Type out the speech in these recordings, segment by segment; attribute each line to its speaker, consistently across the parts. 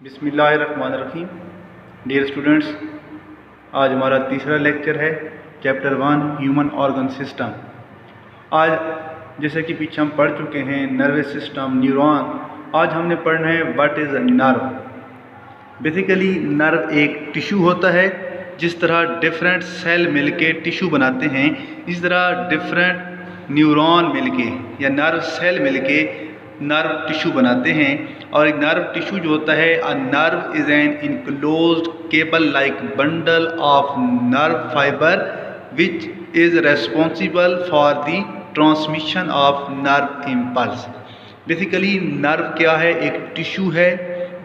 Speaker 1: बिस्मिल्लाहिर्रहमानिर्रहीम। Dear students, आज हमारा तीसरा लेक्चर है चैप्टर 1 ह्यूमन ऑर्गन सिस्टम। आज जैसे कि पीछे हम पढ़ चुके हैं नर्वस सिस्टम, न्यूरॉन। आज हमने पढ़ना है what is a nerve. Basically nerve एक टिश्यू होता है। जिस तरह डिफरेंट सेल मिलके टिश्यू बनाते हैं, इस तरह डिफरेंट न्यूरॉन मिलके या नर्व सेल मिलके नर्व टिश्यू बनाते हैं। और एक नर्व टिश्यू जो होता है, a nerve is an enclosed cable like bundle of nerve fibre which is responsible for the transmission of nerve impulse. Basically nerve क्या है? एक टिश्यू है।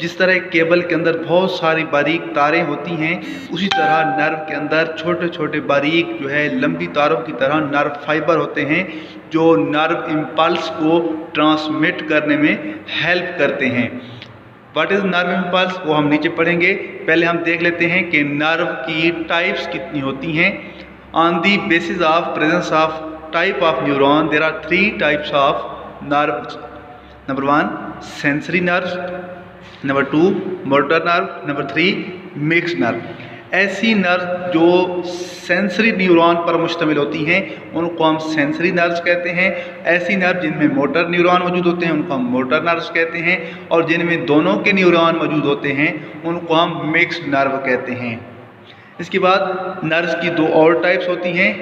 Speaker 1: जिस तरह एक केबल के अंदर बहुत सारी बारीक तारें होती हैं, उसी तरह नर्व के अंदर छोटे छोटे बारीक जो है लंबी तारों की तरह नर्व फाइबर होते हैं जो नर्व इम्पल्स को ट्रांसमिट करने में हेल्प करते हैं। व्हाट इज़ नर्व इम्पल्स, वो हम नीचे पढ़ेंगे। पहले हम देख लेते हैं कि नर्व की टाइप्स कितनी होती हैं। On the basis of presence of type of neuron there are 3 types of nerves. Number 1 sensory nerves, number 2 motor nerve, number 3 mixed nerve. ऐसी नर्व जो सेंसरी न्यूरॉन पर मुश्तमिल होती हैं उनको हम सेंसरी नर्व्स कहते हैं। ऐसी नर्व जिनमें मोटर न्यूरॉन मौजूद होते हैं उनको हम मोटर नर्व्स कहते हैं। और जिनमें दोनों के न्यूरॉन मौजूद होते हैं उनको हम मिक्स्ड नर्व कहते हैं। इसके बाद नर्व्स की 2 और टाइप्स होती हैं।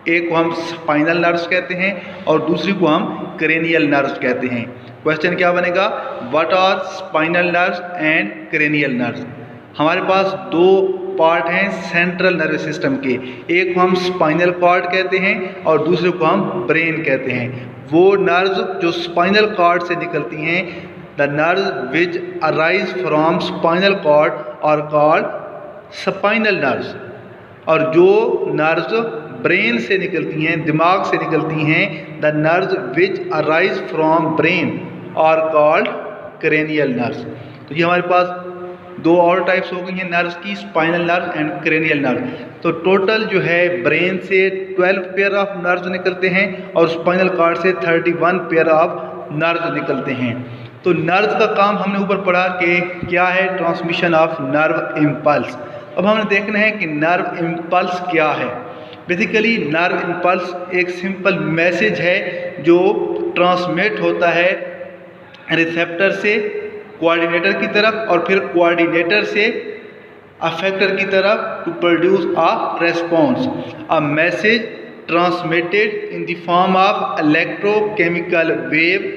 Speaker 1: एक को हम स्पाइनल नर्व्स कहते हैं और दूसरी को हम क्रेनियल नर्व्स कहते हैं। क्वेश्चन क्या बनेगा? What are spinal nerves and cranial nerves. हमारे पास 2 पार्ट हैं सेंट्रल नर्वस सिस्टम के। एक को हम स्पाइनल कॉर्ड कहते हैं और दूसरे को हम ब्रेन कहते हैं। वो नर्व्स जो स्पाइनल कॉर्ड से निकलती हैं, the nerves which arise from spinal cord are called spinal nerves. और जो नर्व्स ब्रेन से निकलती हैं, दिमाग से निकलती हैं, the nerves which arise from brain are called cranial nerves. तो ये हमारे पास 2 और टाइप्स हो गई हैं नर्व्स की, spinal nerve and cranial nerve. तो टोटल जो है ब्रेन से 12 पेयर ऑफ नर्व्स निकलते हैं और स्पाइनल कॉर्ड से 31 पेयर ऑफ नर्व्स निकलते हैं। तो नर्व्स का काम हमने ऊपर पढ़ा कि क्या है, ट्रांसमिशन ऑफ नर्व इम्पल्स। अब हमें देखना है कि नर्व इम्पल्स क्या है। बेसिकली नर्व इम्पल्स एक सिंपल मैसेज है जो ट्रांसमिट होता है रिसेप्टर से कोऑर्डिनेटर की तरफ और फिर कोऑर्डिनेटर से अफेक्टर की तरफ to produce a response. A message transmitted in the form of electrochemical wave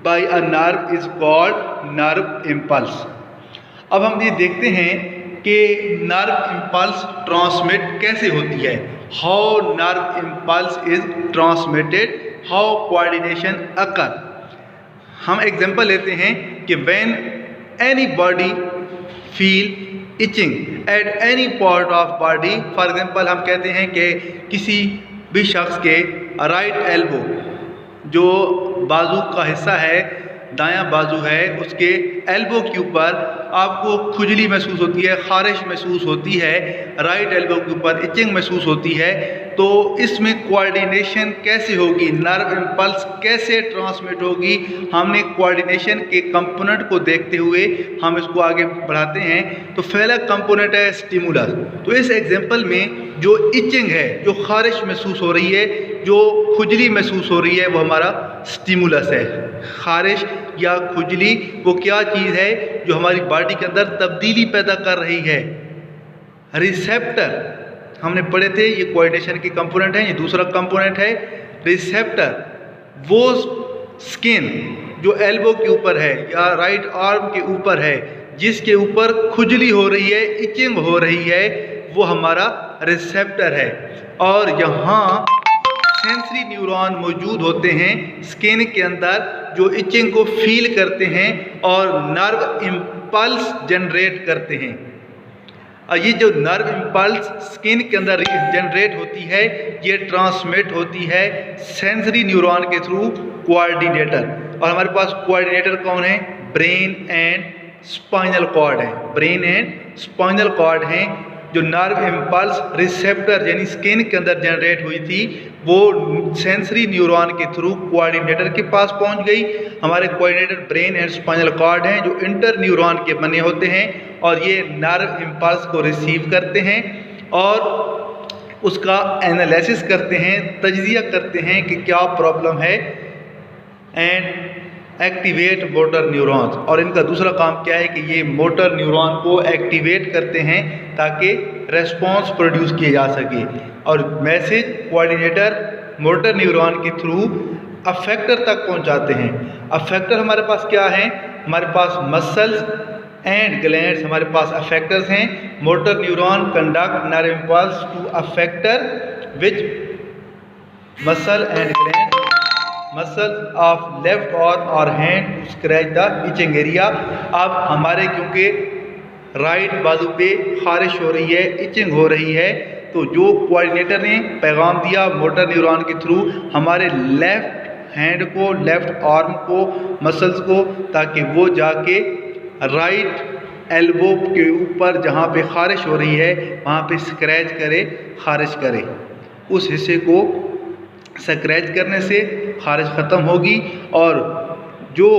Speaker 1: by a nerve is called nerve impulse. अब हम ये देखते हैं कि नर्व इम्पल्स ट्रांसमिट कैसे होती है। How nerve impulse is transmitted, how coordination occur. हम एग्जांपल लेते हैं कि when any body feel itching at any part of body. For example हम कहते हैं कि किसी भी शख्स के राइट एल्बो जो बाजू का हिस्सा है, दायां बाजू है, उसके एल्बो के ऊपर आपको खुजली महसूस होती है, खारिश महसूस होती है, राइट एल्बो के ऊपर इचिंग महसूस होती है। तो इसमें कोऑर्डिनेशन कैसे होगी, नर्व इम्पल्स कैसे ट्रांसमिट होगी, हमने कोऑर्डिनेशन के कंपोनेंट को देखते हुए हम इसको आगे बढ़ाते हैं। तो पहला कंपोनेंट है स्टिमुलस। तो इस एग्जांपल में जो इचिंग है, जो खारिश महसूस हो रही है, जो खुजली महसूस हो रही है, वो हमारा स्टिमुलस है। खारिश या खुजली वो क्या चीज़ है जो हमारी बॉडी के अंदर तब्दीली पैदा कर रही है। रिसेप्टर हमने पढ़े थे, ये कोऑर्डिनेशन के कंपोनेंट हैं। ये दूसरा कंपोनेंट है रिसेप्टर। वो स्किन जो एल्बो के ऊपर है या राइट आर्म के ऊपर है, जिसके ऊपर खुजली हो रही है, इचिंग हो रही है, वो हमारा रिसेप्टर है। और यहाँ सेंसरी न्यूरॉन मौजूद होते हैं स्किन के अंदर जो इचिंग को फील करते हैं और नर्व इम्पल्स जनरेट करते हैं। और ये जो नर्व इम्पल्स स्किन के अंदर जनरेट होती है, ये ट्रांसमिट होती है सेंसरी न्यूरॉन के थ्रू कोऑर्डिनेटर। और हमारे पास कोऑर्डिनेटर कौन है? ब्रेन एंड स्पाइनल कॉर्ड है। ब्रेन एंड स्पाइनल कॉर्ड हैं जो नर्व इम्पल्स रिसेप्टर यानी स्किन के अंदर जनरेट हुई थी वो सेंसरी न्यूरॉन के थ्रू कोऑर्डिनेटर के पास पहुंच गई। हमारे coordinator brain and spinal cord हैं जो इंटर न्यूरॉन के बने होते हैं और ये नर्व इम्पल्स को रिसीव करते हैं और उसका एनालिसिस करते हैं, तज्जिया करते हैं कि क्या प्रॉब्लम है एंड एक्टिवेट मोटर न्यूरॉन्स। और इनका दूसरा काम क्या है कि ये मोटर न्यूरॉन को एक्टिवेट करते हैं ताकि रेस्पॉन्स प्रोड्यूस किए जा सके और मैसेज कोऑर्डिनेटर मोटर न्यूरॉन के थ्रू अफेक्टर तक पहुंचाते हैं। अफेक्टर हमारे पास क्या है, हमारे पास मसल्स एंड ग्लैंड्स हमारे पास अफेक्टर्स हैं। Motor neuron conduct nerve impulse to effector which muscle and gland muscle of left और hand to scratch the itching area. अब हमारे क्योंकि राइट बाजू पे खारिश हो रही है, इचिंग हो रही है, तो जो कोऑर्डिनेटर ने पैगाम दिया मोटर न्यूरॉन के थ्रू हमारे लेफ्ट हैंड को, लेफ्ट आर्म को, मसल्स को, ताकि वो जाके राइट एल्बो के ऊपर जहाँ पे खारिश हो रही है वहाँ पे स्क्रैच करे, खारिश करे। उस हिस्से को स्क्रैच करने से खारिश ख़त्म होगी और जो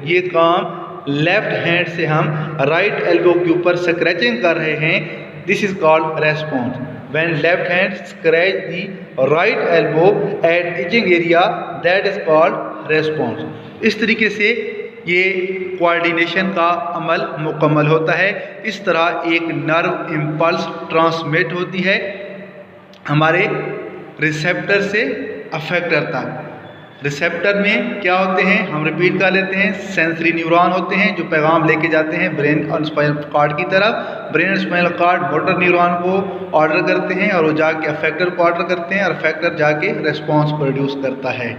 Speaker 1: ये काम लेफ़्ट हैंड से हम राइट एल्बो के ऊपर स्क्रैचिंग कर रहे हैं, this is called response. When left hand scratch the right elbow at itching area, that is called response. इस तरीके से ये कोऑर्डिनेशन का अमल मुकम्मल होता है। इस तरह एक नर्व इम्पल्स ट्रांसमिट होती है हमारे रिसेप्टर से अफेक्टर तक। रिसेप्टर में क्या होते हैं, हम रिपीट कर लेते हैं, सेंसरी न्यूरॉन होते हैं जो पैगाम लेके जाते हैं ब्रेन और स्पाइनल कॉर्ड की तरफ। ब्रेन और स्पाइनल कॉर्ड मोटर न्यूरॉन को ऑर्डर करते हैं और वो जाके अफेक्टर को ऑर्डर करते हैं और अफेक्टर जाके रिस्पॉन्स प्रोड्यूस करता है।